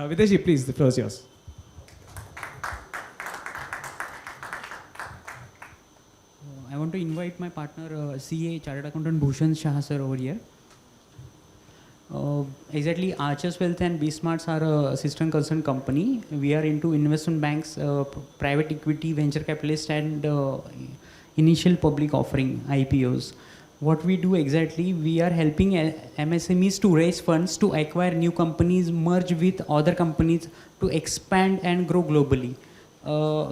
Vidyesh, please, the floor is yours. I want to invite my partner, CA Chartered Accountant Bhushan Shah sir over here. Exactly, Archers Wealth and B-Smarts are a sister and concerned company. We are into investment banks, private equity, venture capitalists, and initial public offering, IPOs. What we do exactly, we are helping MSMEs to raise funds to acquire new companies, merge with other companies to expand and grow globally.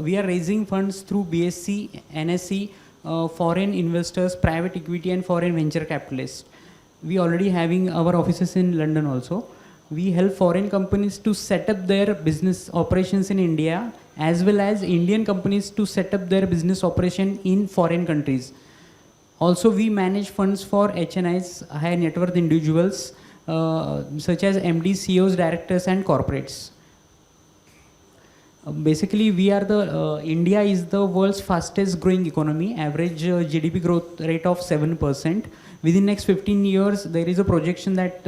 We are raising funds through BSc, NSC, foreign investors, private equity, and foreign venture capitalists. We already having our offices in London also. We help foreign companies to set up their business operations in India, as well as Indian companies to set up their business operation in foreign countries. Also, we manage funds for HNIs, high net worth individuals, such as MDs, CEOs, directors, and corporates. Basically, we are the India is the world's fastest growing economy. Average GDP growth rate of 7%. Within next 15 years, there is a projection that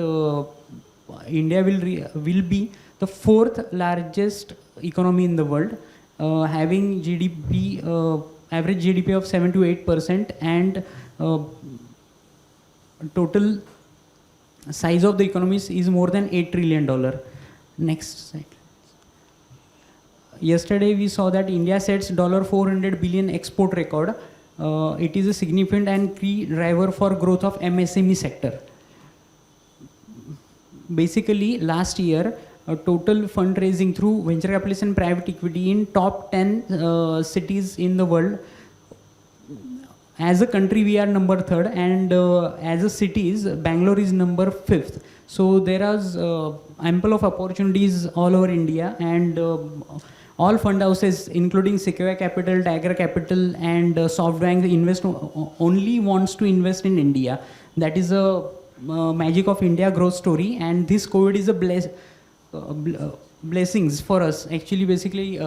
India will be the fourth largest economy in the world, having GDP average GDP of 7 to 8%, and total size of the economy is more than $8 trillion. Next slide. Yesterday we saw that India sets $400 billion export record. It is a significant and key driver for growth of MSME sector. Basically, last year, total fundraising through venture capitalists and private equity in top 10 cities in the world. As a country, we are number 3rd, and as a cities, Bangalore is number 5th. So there are ample of opportunities all over India, and all fund houses, including Sequoia Capital, Tiger Capital, and SoftBank, only wants to invest in India. That is a magic of India growth story, and this COVID is a blessings for us. Actually, basically,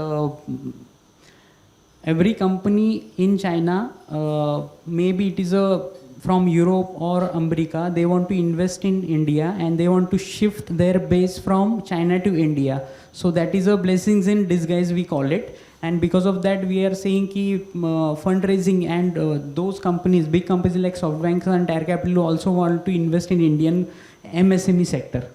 every company in China, maybe it is from Europe or America, they want to invest in India, and they want to shift their base from China to India. So that is a blessings in disguise, we call it. And because of that, we are saying ki fundraising, and those companies, big companies like SoftBank and Tiger Capital also want to invest in Indian MSME sector.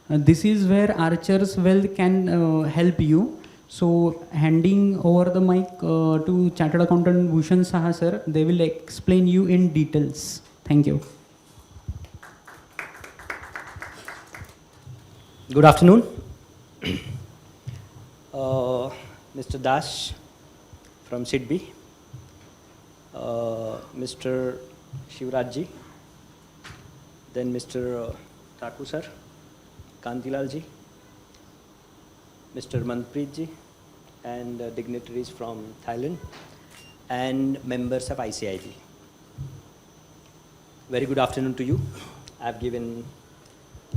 This is where Archers Wealth can help you. So handing over the mic to Chartered Accountant Bhushan Saha sir, they will explain you in details. Thank you. Good afternoon. Mr. Das from SIDBI, Mr. Seewraj ji, then Mr. Thakur sir, Kantharao ji, Mr. Manpreet ji, and dignitaries from Thailand, and members of ICIB. Very good afternoon to you. I have given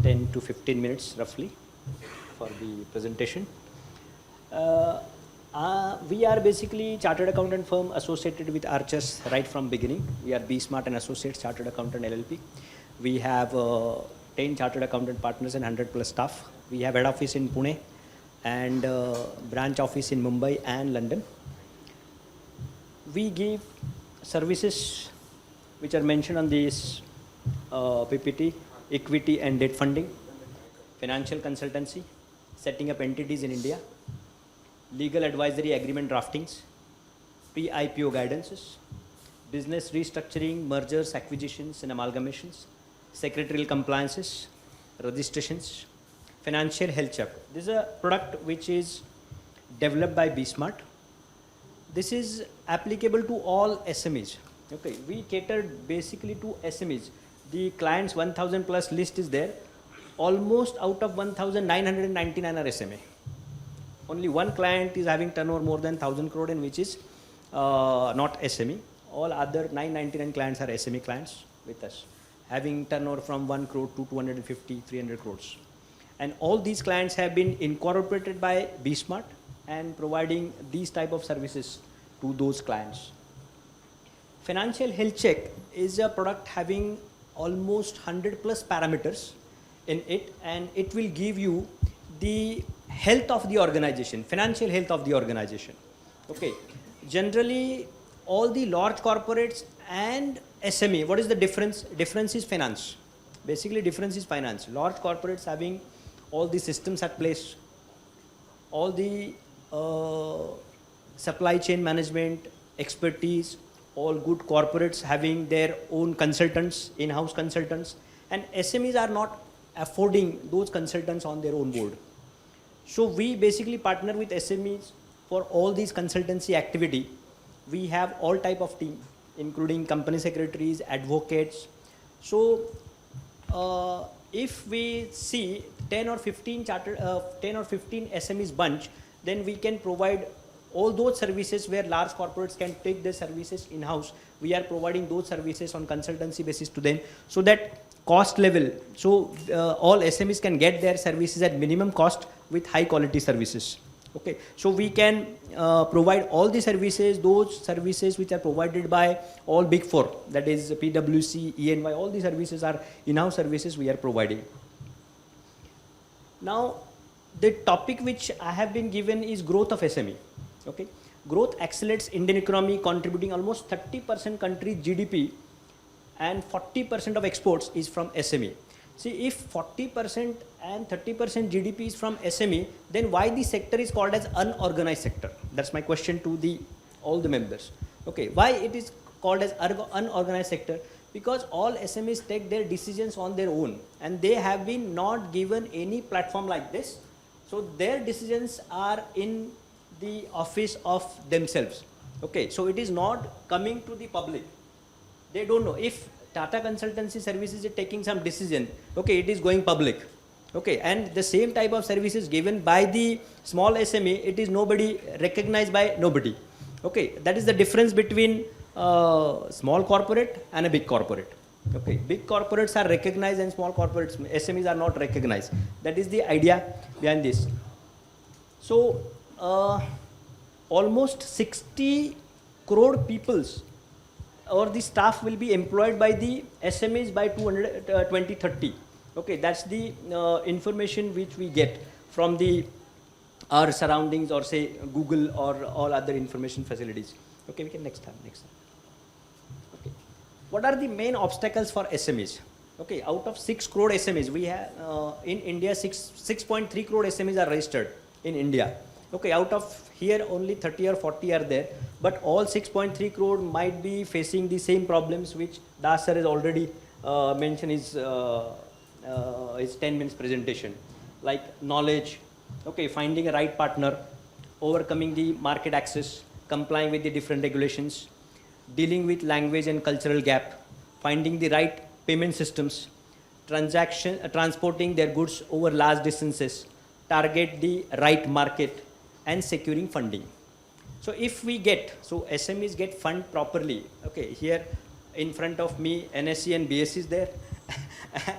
10 to 15 minutes roughly for the presentation. We are basically chartered accountant firm associated with Archers right from beginning. We are B-Smart and Associates Chartered Accountant LLP. We have 10 chartered accountant partners and 100+ staff. We have head office in Pune and branch office in Mumbai and London. We give services which are mentioned on this PPT: equity and debt funding, financial consultancy, setting up entities in India, legal advisory agreement draftings, pre-IPO guidances, business restructuring, mergers, acquisitions and amalgamations, secretarial compliances, registrations, financial health check. This is a product which is developed by B-Smart. This is applicable to all SMEs. Okay, we cater basically to SMEs. The clients 1000+ list is there. Almost out of 1999 are SMA. Only one client is having turnover more than 1000 crore, and which is not SME. All other 999 clients are SME clients with us, having turnover from 1 crore to 250, 300 crores. And all these clients have been incorporated by B-Smart and providing these type of services to those clients. Financial health check is a product having almost 100+ parameters in it, and it will give you the health of the organization, financial health of the organization. Okay, generally all the large corporates and SME, what is the difference? Difference is finance. Basically difference is finance. Large corporates having all the systems at place, all the supply chain management, expertise, all good corporates having their own consultants, in-house consultants, and SMEs are not affording those consultants on their own board. So we basically partner with SMEs for all these consultancy activity. We have all type of team, including company secretaries, advocates. So if we see 10 or 15 SMEs bunch, then we can provide all those services where large corporates can take their services in-house. We are providing those services on consultancy basis to them, so that cost level, so all SMEs can get their services at minimum cost with high quality services. Okay, so we can provide all the services, those services which are provided by all big four, that is PwC, EY, all the services are in-house services we are providing. Now, the topic which I have been given is growth of SME. Okay, growth accelerates Indian economy, contributing almost 30% country GDP, and 40% of exports is from SME. See, if 40% and 30% GDP is from SME, then why the sector is called as unorganized sector? That's my question to all the members. Okay, why it is called as unorganized sector? Because all SMEs take their decisions on their own, and they have been not given any platform like this. So their decisions are in the office of themselves. Okay, so it is not coming to the public. They don't know if Tata Consultancy Services is taking some decision. Okay, it is going public. Okay, and the same type of services given by the small SME, it is nobody recognized by nobody. Okay, that is the difference between small corporate and a big corporate. Okay, big corporates are recognized and small corporates, SMEs are not recognized. That is the idea behind this. So almost 60 crore peoples or the staff will be employed by the SMEs by 2030. Okay, that's the information which we get from our surroundings, or say Google or all other information facilities. Okay, we can next time. Okay, what are the main obstacles for SMEs? Okay, out of 6 crore SMEs, we have in India 6.3 crore SMEs are registered in India. Okay, out of here only 30 or 40 are there, but all 6.3 crore might be facing the same problems which Das sir has already mentioned his 10 minutes presentation, like knowledge, okay, finding a right partner, overcoming the market access, complying with the different regulations, dealing with language and cultural gap, finding the right payment systems, transporting their goods over large distances, target the right market, and securing funding. So if we SMEs get fund properly. Okay, here in front of me NSC and BSc is there.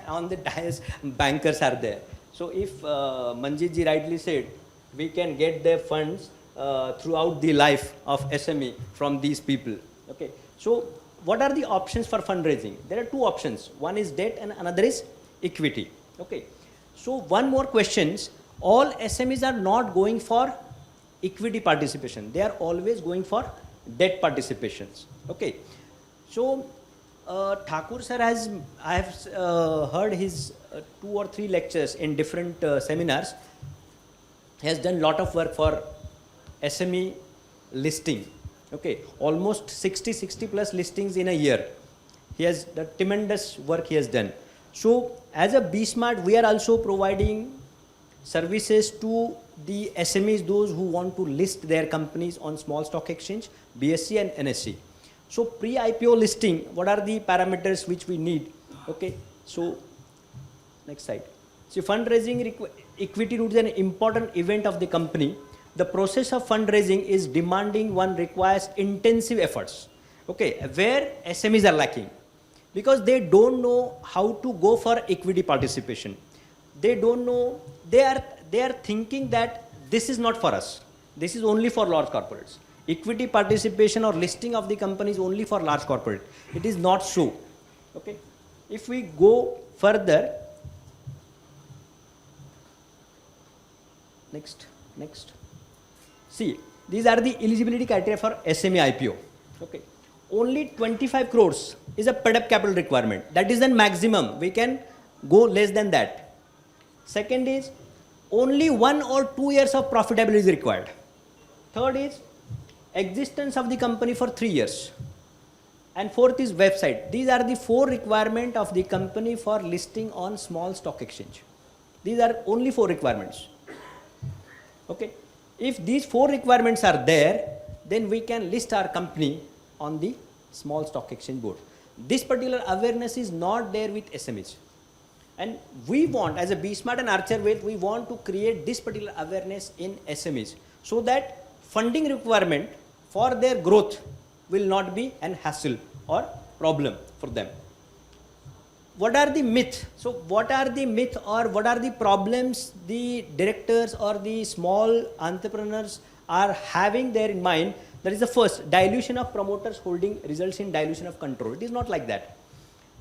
On the dais bankers are there. So if Manjit ji rightly said, we can get their funds throughout the life of SME from these people. Okay, so what are the options for fundraising? There are 2 options. One is debt and another is equity. Okay, so one more questions. All SMEs are not going for equity participation. They are always going for debt participations. Okay, so Thakur sir I have heard his 2 or 3 lectures in different seminars. He has done lot of work for SME listing. Okay, almost 60 plus listings in a year. He has the tremendous work he has done. So as a B-Smart, we are also providing services to the SMEs, those who want to list their companies on small stock exchange, BSE and NSE. So pre-IPO listing, what are the parameters which we need? Okay, so next slide. So fundraising equity route is an important event of the company. The process of fundraising is demanding one, requires intensive efforts. Okay, where SMEs are lacking, because they don't know how to go for equity participation. They don't know, they are thinking that this is not for us. This is only for large corporates. Equity participation or listing of the company is only for large corporate. It is not so. Okay, if we go further, Next. See, these are the eligibility criteria for SME IPO. Okay. Only 25 crores is a paid up capital requirement. That is the maximum. We can go less than that. Second is only 1 or 2 years of profitability is required. Third is existence of the company for 3 years. And fourth is website. These are the 4 requirements of the company for listing on small stock exchange. These are only 4 requirements. Okay. If these 4 requirements are there, then we can list our company on the small stock exchange board. This particular awareness is not there with SMEs. And we want, as a BSmart and Archer Wealth, we want to create this particular awareness in SMEs so that funding requirement for their growth will not be an hassle or problem for them. What are the myths? So what are the myths or what are the problems the directors or the small entrepreneurs are having there in mind? That is the first, dilution of promoters holding results in dilution of control. It is not like that.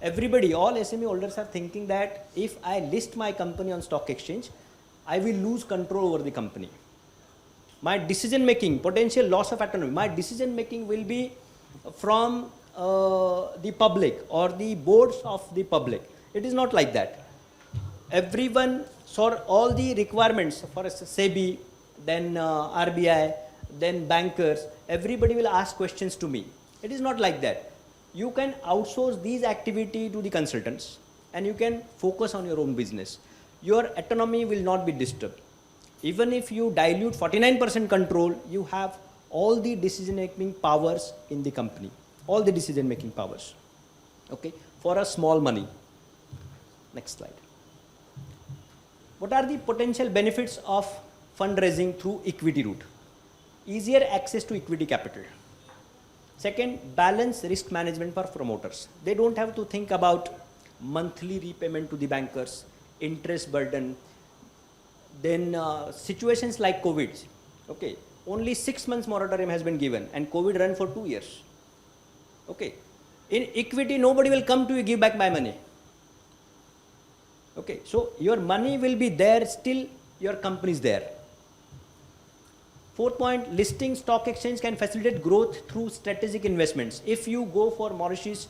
Everybody, all SME holders are thinking that if I list my company on stock exchange, I will lose control over the company. My decision making, potential loss of autonomy, my decision making will be from the public or the boards of the public. It is not like that. Everyone saw all the requirements for SEBI, then RBI, then bankers, everybody will ask questions to me. It is not like that. You can outsource these activity to the consultants and you can focus on your own business. Your autonomy will not be disturbed. Even if you dilute 49% control, you have all the decision making powers in the company. All the decision making powers. Okay, for a small money. Next slide. What are the potential benefits of fundraising through equity route? Easier access to equity capital. Second, balance risk management for promoters. They don't have to think about monthly repayment to the bankers, interest burden. Then situations like COVID. Okay, only 6 months moratorium has been given and COVID ran for 2 years. Okay, in equity nobody will come to you give back my money. Okay, so your money will be there, still your company is there. Fourth point, listing stock exchange can facilitate growth through strategic investments. If you go for Mauritius,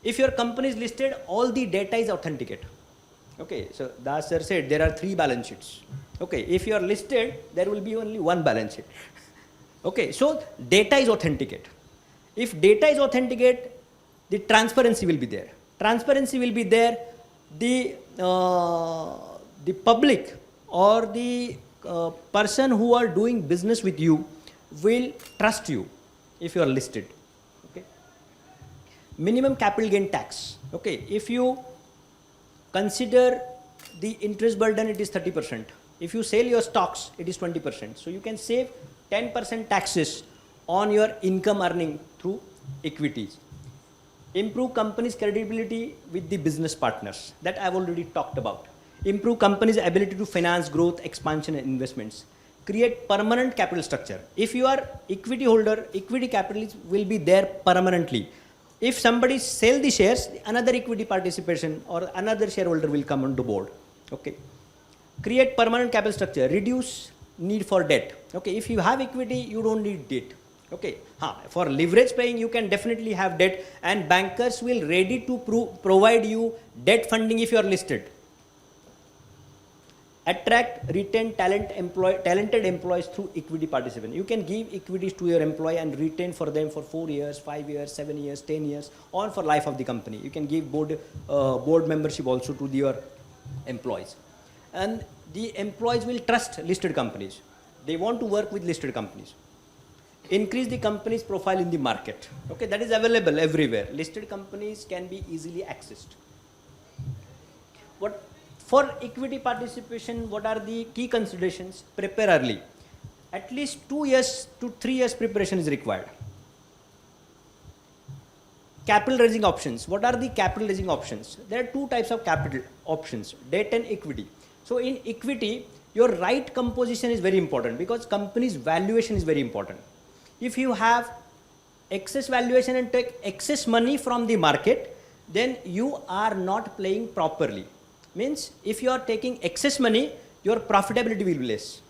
if your company is listed, all the data is authenticated. Okay, so Das sir said there are 3 balance sheets. Okay, if you are listed, there will be only 1 balance sheet. Okay, so data is authenticated. If data is authenticated, the transparency will be there. Transparency will be there. The public or the person who are doing business with you will trust you if you are listed. Okay. Minimum capital gain tax. Okay, if you consider the interest burden, it is 30%. If you sell your stocks, it is 20%. So you can save 10% taxes on your income earning through equities. Improve company's credibility with the business partners. That I have already talked about. Improve company's ability to finance growth, expansion and investments. Create permanent capital structure. If you are equity holder, equity capital will be there permanently. If somebody sell the shares, another equity participation or another shareholder will come on the board. Okay. Create permanent capital structure. Reduce need for debt. Okay. If you have equity, you don't need debt. Okay. For leverage paying, you can definitely have debt and bankers will ready to provide you debt funding if you are listed. Attract, retain talented employees through equity participation. You can give equities to your employee and retain for them for 4 years, 5 years, 7 years, 10 years, or for life of the company. You can give board membership also to your employees. And the employees will trust listed companies. They want to work with listed companies. Increase the company's profile in the market. Okay, that is available everywhere. Listed companies can be easily accessed. For equity participation, what are the key considerations? Prepare early. At least 2 years to 3 years preparation is required. Capital raising options. What are the capital raising options? There are 2 types of capital options, debt and equity. So in equity, your right composition is very important because company's valuation is very important. If you have excess valuation and take excess money from the market, then you are not playing properly. Means if you are taking excess money, your profitability will be less.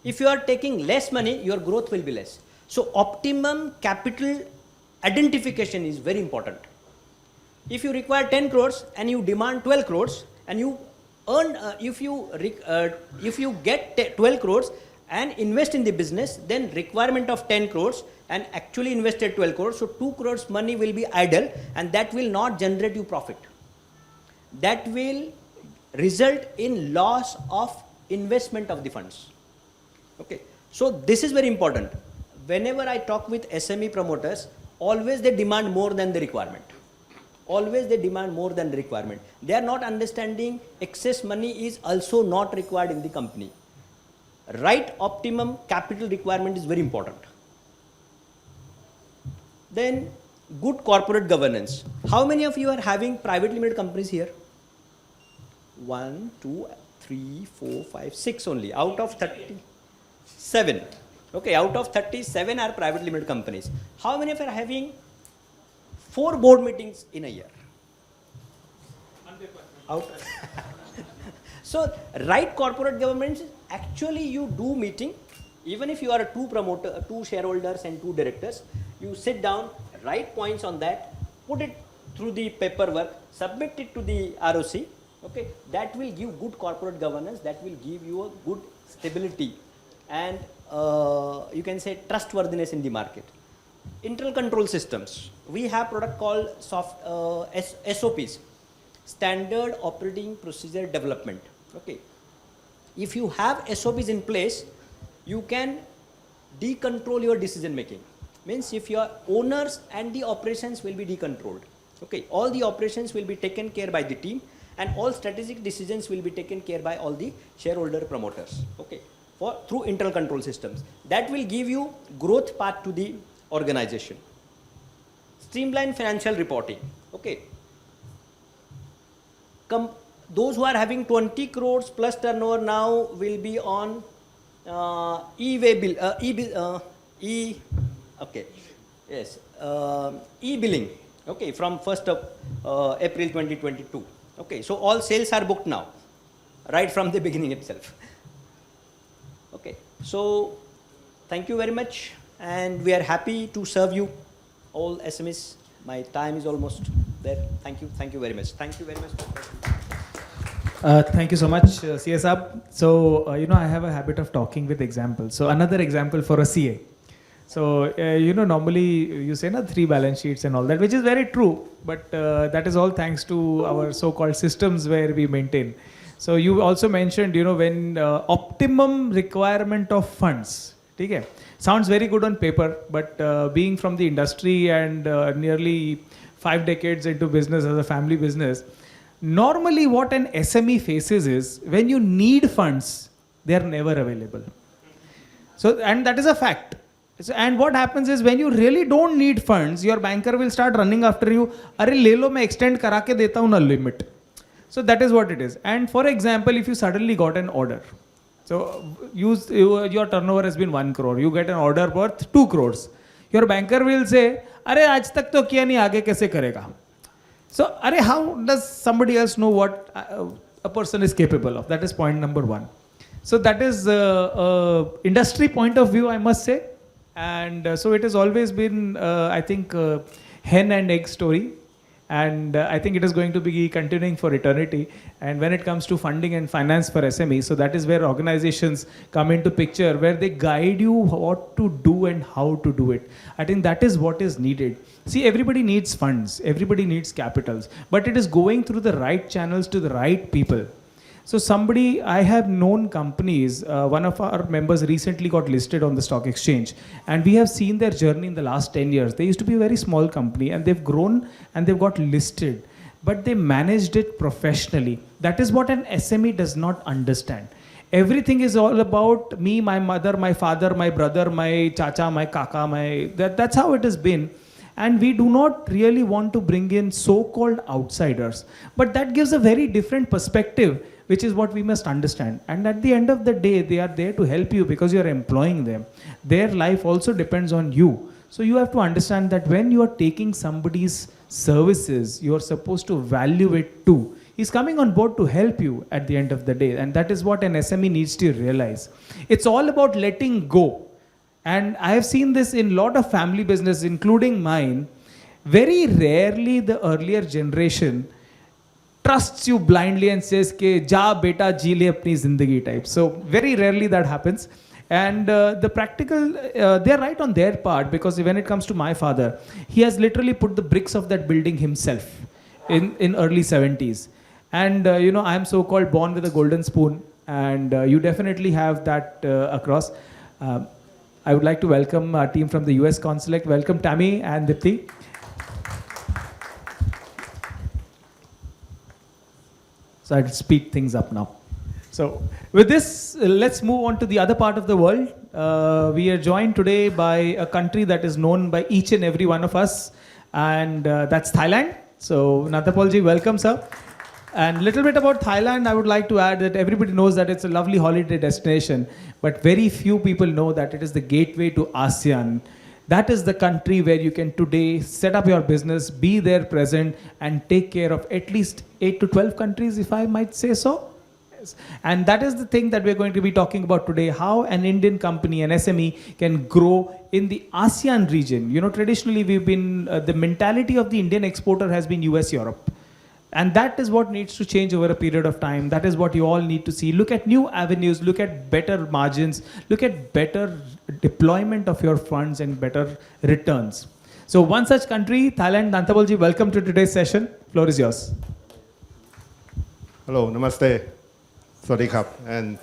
If you are taking less money, your growth will be less. So optimum capital identification is very important. If you require 10 crores and you demand 12 crores and you earn, if you get 12 crores and invest in the business, then requirement of 10 crores and actually invested 12 crores, so 2 crores money will be idle and that will not generate you profit. That will result in loss of investment of the funds. Okay, so this is very important. Whenever I talk with SME promoters, always they demand more than the requirement. Always they demand more than the requirement. They are not understanding excess money is also not required in the company. Right optimum capital requirement is very important. Then good corporate governance. How many of you are having private limited companies here? 1, 2, 3, 4, 5, 6 only out of 37. Okay, out of 37 are private limited companies. How many of you are having 4 board meetings in a year? Out. So right corporate governance, actually you do meeting, even if you are 2 shareholders and 2 directors, you sit down, write points on that, put it through the paperwork, submit it to the ROC. Okay, that will give good corporate governance, that will give you a good stability and you can say trustworthiness in the market. Internal control systems. We have product called SOPs, Standard Operating Procedure Development. Okay, if you have SOPs in place, you can decontrol your decision making. Means if your owners and the operations will be decontrolled. Okay, all the operations will be taken care by the team and all strategic decisions will be taken care by all the shareholder promoters. Okay, through internal control systems. That will give you growth path to the organization. Streamline financial reporting. Okay, those who are having 20 crores plus turnover now will be on e-billing. Okay, from 1st of April 2022. Okay, so all sales are booked now, right from the beginning itself. Okay, so thank you very much, and we are happy to serve you all SMEs. My time is almost there. Thank you very much. Thank you very much. Thank you so much, CSAB. So, I have a habit of talking with examples. So, another example for a CA. So, normally you say 3 balance sheets and all that, which is very true, but that is all thanks to our so-called systems where we maintain. So, you also mentioned, when optimum requirement of funds, okay, sounds very good on paper, but being from the industry and nearly 5 decades into business as a family business, normally what an SME faces is when you need funds, they are never available. So, and that is a fact. So, and what happens is when you really don't need funds, your banker will start running after you. Arey le lo, main extend kara ke deta hu na limit. So that is what it is. And for example, if you suddenly got an order, so your turnover has been 1 crore, you get an order worth 2 crores. Your banker will say, "Arey aaj tak to kiya nahi, aage kaise karega?" So, how does somebody else know what a person is capable of? That is point number 1. So that is industry point of view, I must say. And so it has always been, I think, hen and egg story. And I think it is going to be continuing for eternity. And when it comes to funding and finance for SME, so that is where organizations come into picture, where they guide you what to do and how to do it. I think that is what is needed. See, everybody needs funds, everybody needs capitals, but it is going through the right channels to the right people. So I have known companies, one of our members recently got listed on the stock exchange, and we have seen their journey in the last 10 years. They used to be a very small company and they've grown and they've got listed, but they managed it professionally. That is what an SME does not understand. Everything is all about me, my mother, my father, my brother, my chacha, my kaka, that's how it has been. And we do not really want to bring in so-called outsiders. But that gives a very different perspective, which is what we must understand. And at the end of the day, they are there to help you because you are employing them. Their life also depends on you. So you have to understand that when you are taking somebody's services, you are supposed to value it too. He's coming on board to help you at the end of the day. And that is what an SME needs to realize. It's all about letting go. And I have seen this in a lot of family businesses, including mine. Very rarely the earlier generation trusts you blindly and says, "Ke ja beta ji le apni zindagi" type. So very rarely that happens. And the practical, they're right on their part, because when it comes to my father, he has literally put the bricks of that building himself in early 70s. And I'm so-called born with a golden spoon, and you definitely have that across. I would like to welcome our team from the US Consulate. Welcome Tammy and Dipti. So I'll speed things up now. So with this, let's move on to the other part of the world. We are joined today by a country that is known by each and every one of us, and that's Thailand. So Nanthapol ji, welcome sir. And little bit about Thailand, I would like to add that everybody knows that it's a lovely holiday destination, but very few people know that it is the gateway to ASEAN. That is the country where you can today set up your business, be there present, and take care of at least 8 to 12 countries, if I might say so. And that is the thing that we're going to be talking about today, how an Indian company, an SME, can grow in the ASEAN region. Traditionally we've been, the mentality of the Indian exporter has been US, Europe. And that is what needs to change over a period of time. That is what you all need to see. Look at new avenues, look at better margins, look at better deployment of your funds and better returns. So one such country, Thailand. Nanthapol ji, welcome to today's session. Floor is yours. Hello, namaste. Sawadee krap. And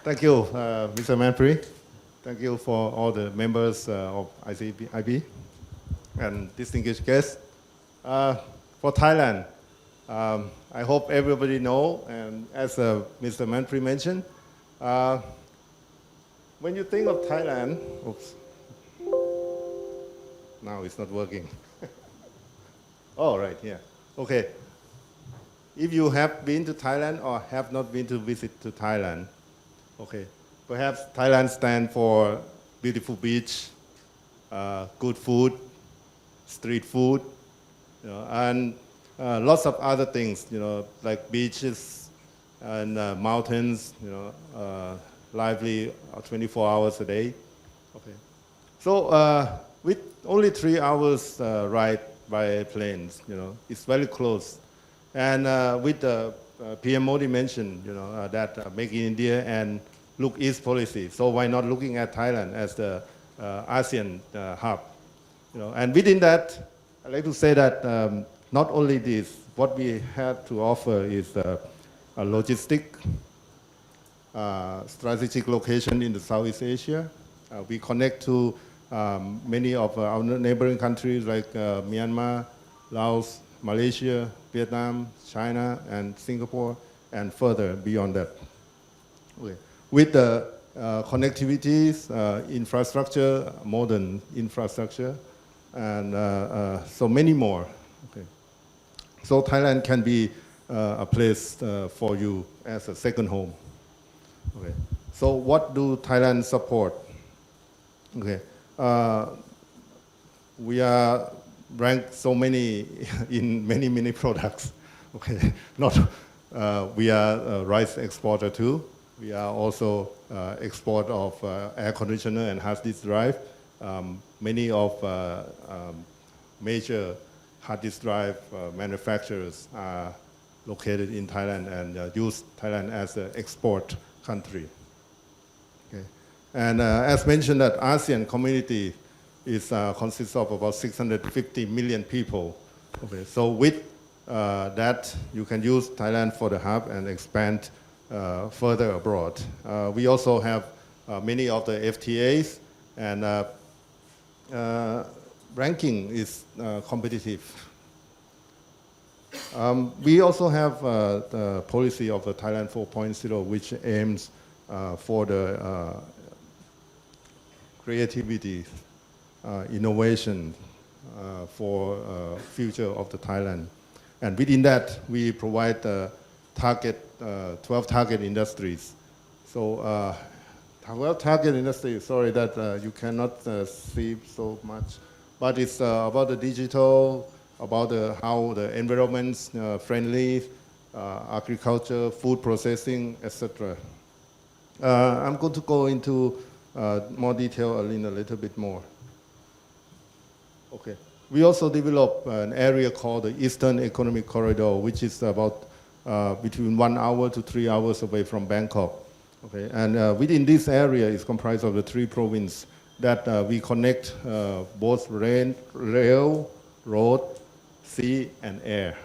thank you, Mr. Manpreet. Thank you for all the members of ICIB and distinguished guests. For Thailand, I hope everybody know, and as Mr. Manpreet mentioned, when you think of Thailand, oops, now it's not working. Oh, right, yeah, okay. If you have been to Thailand or have not been to visit to Thailand, okay, perhaps Thailand stands for beautiful beach, good food, street food, and lots of other things, like beaches and mountains, lively 24 hours a day. Okay, so with only 3 hours ride by planes, it's very close. And with the PM Modi mentioned, that Make in India and Look East policy. So why not looking at Thailand as the ASEAN hub? And within that, I'd like to say that not only this, what we have to offer is a logistic, strategic location in the Southeast Asia. We connect to many of our neighboring countries like Myanmar, Laos, Malaysia, Vietnam, China, and Singapore, and further beyond that. Okay. With the connectivities, infrastructure, modern infrastructure, and so many more. Okay. So Thailand can be a place for you as a second home. Okay. So what do Thailand support? Okay. We are ranked so many in many products. Okay, we are a rice exporter too. We are also export of air conditioner and hard disk drive. Many of major hard disk drive manufacturers are located in Thailand and use Thailand as an export country. Okay. And as mentioned, that ASEAN community consists of about 650 million people. Okay, so with that, you can use Thailand for the hub and expand further abroad. We also have many of the FTAs, and ranking is competitive. We also have the policy of the Thailand 4.0, which aims for the creativity, innovation for future of the Thailand. And within that, we provide 12 target industries. So 12 target industries, sorry that you cannot see so much, but it's about the digital, about how the environment's friendly, agriculture, food processing, etc. I'm going to go into more detail in a little bit more. Okay. We also developed an area called the Eastern Economic Corridor, which is about between 1 hour to 3 hours away from Bangkok. Okay. And within this area is comprised of the 3 provinces that we connect both rail, road, sea, and air.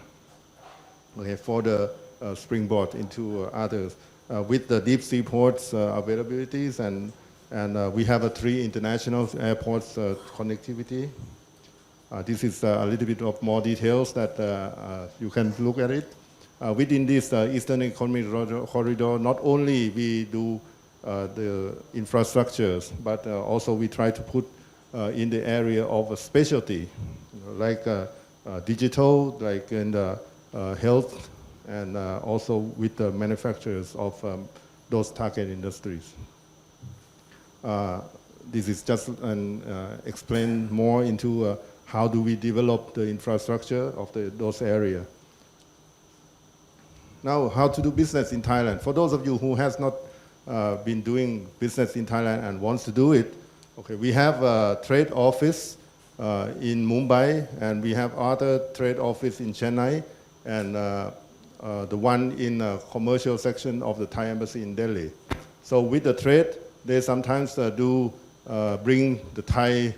Okay, for the springboard into others. With the deep sea ports availabilities, and we have 3 international airports connectivity. This is a little bit of more details that you can look at it. Within this Eastern Economic Corridor, not only we do the infrastructures, but also we try to put in the area of specialty, like digital, like in the health, and also with the manufacturers of those target industries. This is just an explain more into how do we develop the infrastructure of those areas. Now, how to do business in Thailand. For those of you who has not been doing business in Thailand and wants to do it, okay, we have a trade office in Mumbai, and we have other trade office in Chennai, and the one in commercial section of the Thai embassy in Delhi. So with the trade, they sometimes do bring the Thai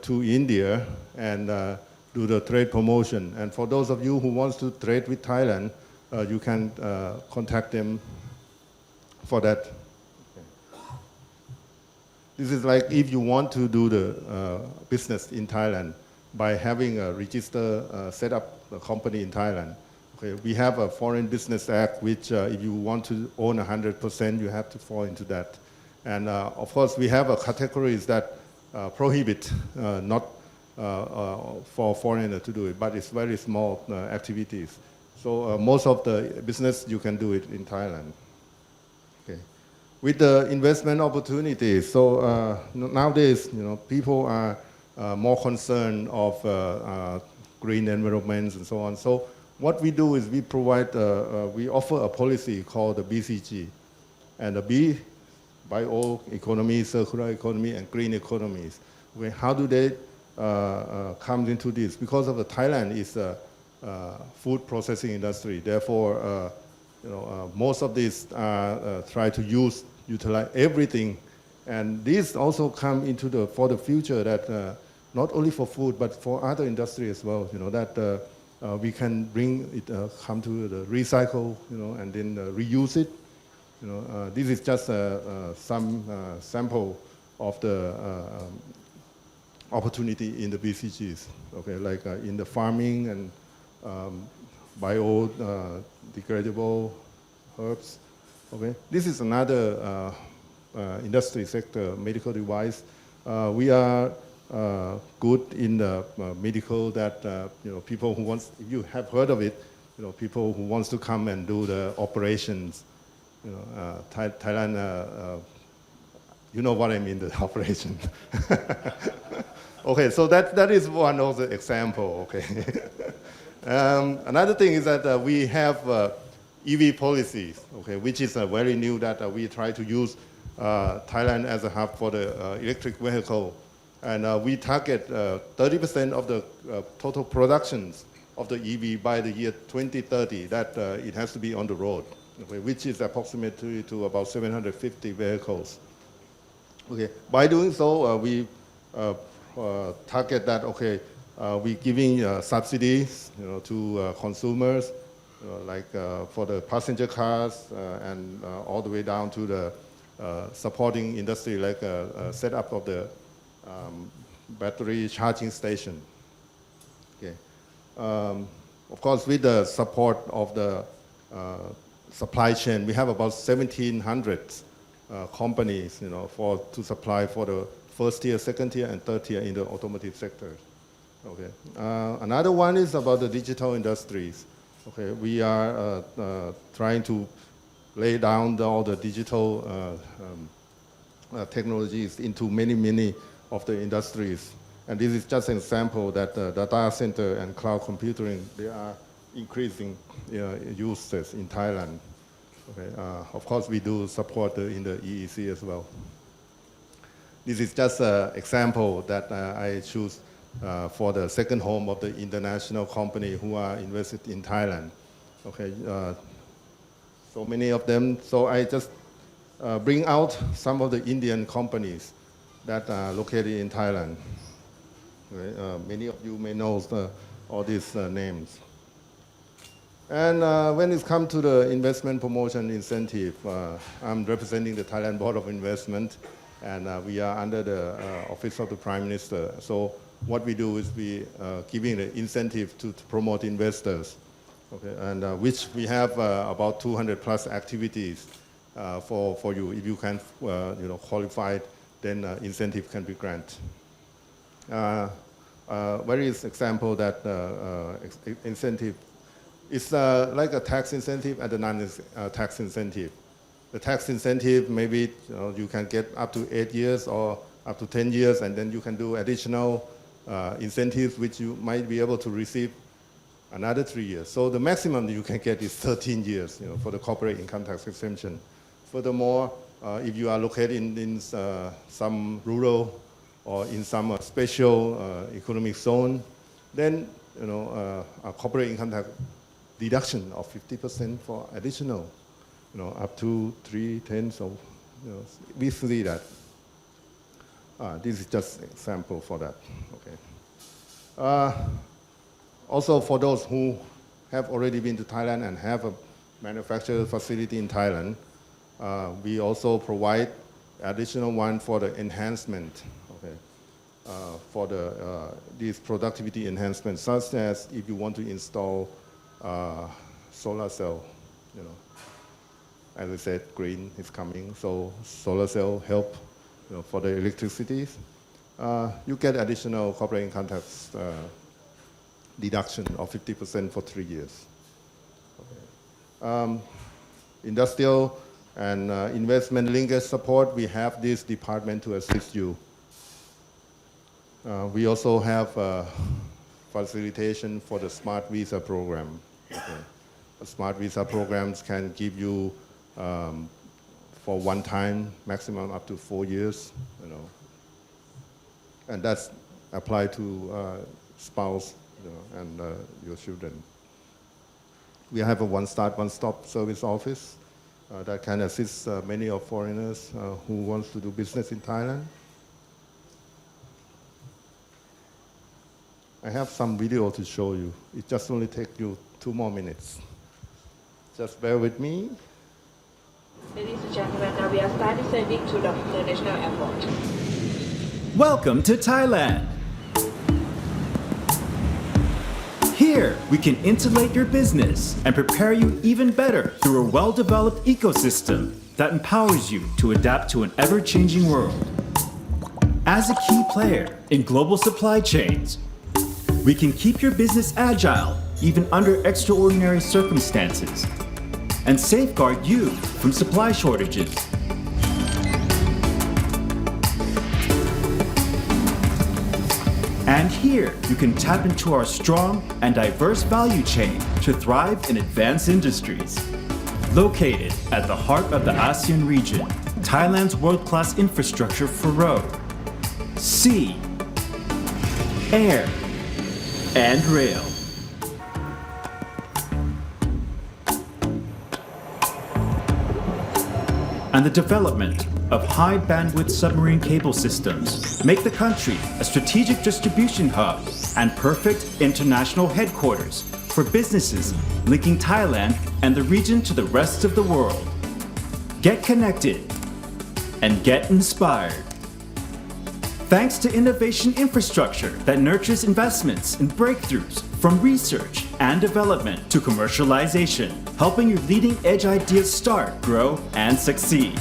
to India and do the trade promotion. And for those of you who wants to trade with Thailand, you can contact them for that. Okay. This is like if you want to do the business in Thailand by having a register, set up a company in Thailand. Okay, we have a Foreign Business Act, which if you want to own 100%, you have to fall into that. And of course, we have categories that prohibit not for foreigner to do it, but it's very small activities. So most of the business, you can do it in Thailand. Okay. With the investment opportunities, so nowadays, people are more concerned of green environments and so on. So what we do is we provide, we offer a policy called the BCG. And the B, bioeconomy, circular economy, and green economies. Okay, how do they come into this? Because of the Thailand is a food processing industry. Therefore, most of these try to utilize everything. And these also come into for the future that not only for food, but for other industry as well, that we can bring it, come to the recycle, and then reuse it. This is just some sample of the opportunity in the BCGs. Okay, like in the farming and biodegradable herbs. Okay, this is another industry sector, medical device. We are good in the medical that people who wants, if you have heard of it, people who wants to come and do the operations. Thailand, you know what I mean, the operation. Okay, so that is one of the example. Okay. Another thing is that we have EV policies, okay, which is very new that we try to use Thailand as a hub for the electric vehicle. And we target 30% of the total productions of the EV by the year 2030, that it has to be on the road, okay, which is approximately to about 750 vehicles. Okay, by doing so, we target that, okay, we're giving subsidies, to consumers, like for the passenger cars and all the way down to the supporting industry, like setup of the battery charging station. Okay. Of course, with the support of the supply chain, we have about 1,700 companies, to supply for the first tier, second tier, and third tier in the automotive sector. Okay. Another one is about the digital industries. Okay, we are trying to lay down all the digital technologies into many of the industries. And this is just an example that data center and cloud computing, they are increasing uses in Thailand. Okay. Of course, we do support in the EEC as well. This is just an example that I choose for the second home of the international company who are invested in Thailand. Okay. So many of them. So I just bring out some of the Indian companies that are located in Thailand. Okay. Many of you may know all these names. And when it comes to the investment promotion incentive, I'm representing the Thailand Board of Investment, and we are under the Office of the Prime Minister. So what we do is we giving the incentive to promote investors, okay, and which we have about 200 plus activities for you. If you can qualify, then incentive can be granted. Various example that incentive. It's like a tax incentive and a non-tax incentive. The tax incentive, maybe you can get up to 8 years or up to 10 years, and then you can do additional incentives which you might be able to receive another 3 years. So the maximum you can get is 13 years for the corporate income tax exemption. Furthermore, if you are located in some rural or in some special economic zone, then a corporate income tax deduction of 50% for additional, up to 3/10. So, we see that. This is just an example for that. Okay. Also, for those who have already been to Thailand and have a manufacturing facility in Thailand, we also provide additional one for the enhancement. Okay. For these productivity enhancements, such as if you want to install solar cell, as I said, green is coming, so solar cell help for the electricity. You get additional corporate income tax deduction of 50% for 3 years. Okay. Industrial and investment linkage support, we have this department to assist you. We also have facilitation for the Smart Visa program. Okay. The Smart Visa programs can give you for one time, maximum up to 4 years, and that's applied to spouse and your children. We have a one-stop service office that can assist many of foreigners who wants to do business in Thailand. I have some video to show you. It just only takes you 2 more minutes. Just bear with me. Ladies and gentlemen, now we are starting descending to the International Airport. Welcome to Thailand. Here, we can insulate your business and prepare you even better through a well-developed ecosystem that empowers you to adapt to an ever-changing world. As a key player in global supply chains, we can keep your business agile even under extraordinary circumstances and safeguard you from supply shortages. And here, you can tap into our strong and diverse value chain to thrive in advanced industries. Located at the heart of the ASEAN region, Thailand's world-class infrastructure for road, sea, air, and rail. And the development of high-bandwidth submarine cable systems make the country a strategic distribution hub and perfect international headquarters for businesses linking Thailand and the region to the rest of the world. Get connected and get inspired. Thanks to innovation infrastructure that nurtures investments and breakthroughs from research and development to commercialization, helping your leading-edge ideas start, grow, and succeed.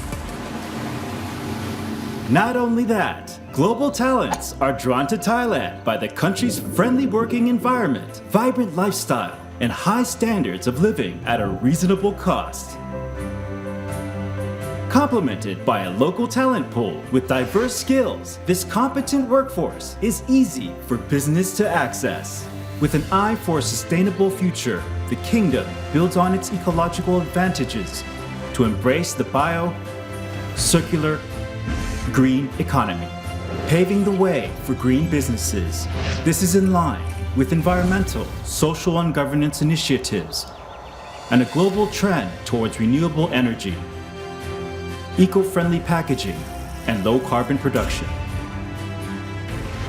Not only that, global talents are drawn to Thailand by the country's friendly working environment, vibrant lifestyle, and high standards of living at a reasonable cost. Complemented by a local talent pool with diverse skills, this competent workforce is easy for business to access. With an eye for a sustainable future, the kingdom builds on its ecological advantages to embrace the circular, green economy, paving the way for green businesses. This is in line with environmental, social, and governance initiatives and a global trend towards renewable energy, eco-friendly packaging, and low-carbon production.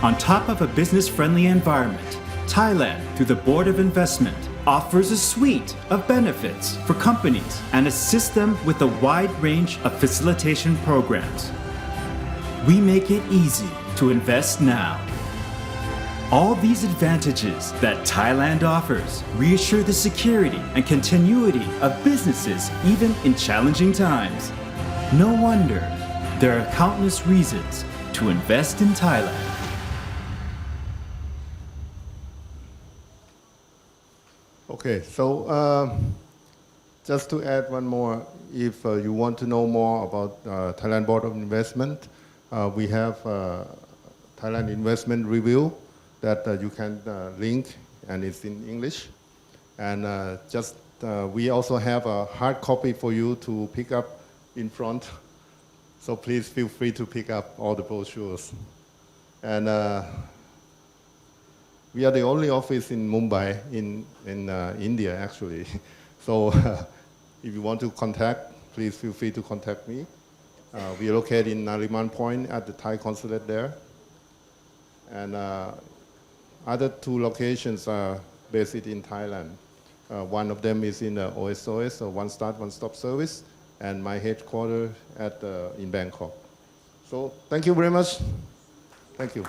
On top of a business-friendly environment, Thailand, through the Board of Investment, offers a suite of benefits for companies and assists them with a wide range of facilitation programs. We make it easy to invest now. All these advantages that Thailand offers reassure the security and continuity of businesses even in challenging times. No wonder there are countless reasons to invest in Thailand. Okay, so just to add one more, if you want to know more about Thailand Board of Investment, we have Thailand Investment Review that you can link, and it's in English. And we also have a hard copy for you to pick up in front. So please feel free to pick up all the brochures. And we are the only office in Mumbai, in India, actually. So if you want to contact, please feel free to contact me. We are located in Nariman Point at the Thai consulate there. And other two locations are based in Thailand. One of them is in OSOS, or One Start, One Stop Service, and my headquarters in Bangkok. So thank you very much. Thank you.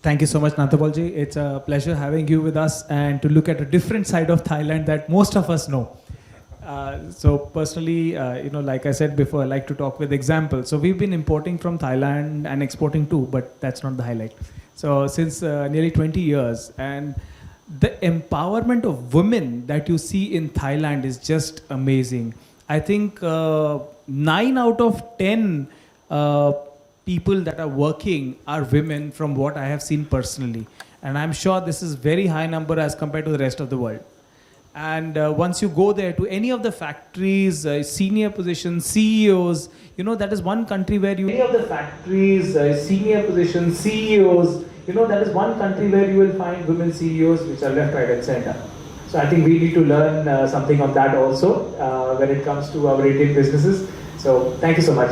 Thank you so much, Nanthapol ji. It's a pleasure having you with us and to look at a different side of Thailand that most of us know. So personally, like I said before, I like to talk with examples. So we've been importing from Thailand and exporting too, but that's not the highlight. So since nearly 20 years, and the empowerment of women that you see in Thailand is just amazing. I think 9 out of 10 people that are working are women from what I have seen personally. And I'm sure this is very high number as compared to the rest of the world. And once you go there to any of the factories, senior positions, CEOs, that is one country where you... Any of the factories, senior positions, CEOs, that is one country where you will find women CEOs which are left, right and center. So I think we need to learn something on that also when it comes to our Indian businesses. So thank you so much.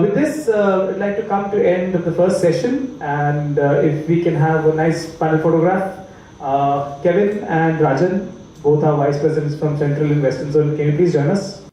With this, I'd like to come to end of the first session, and if we can have a nice panel photograph. Kevin and Rajan, both are Vice Presidents from Central and Western Zone. Can you please join us?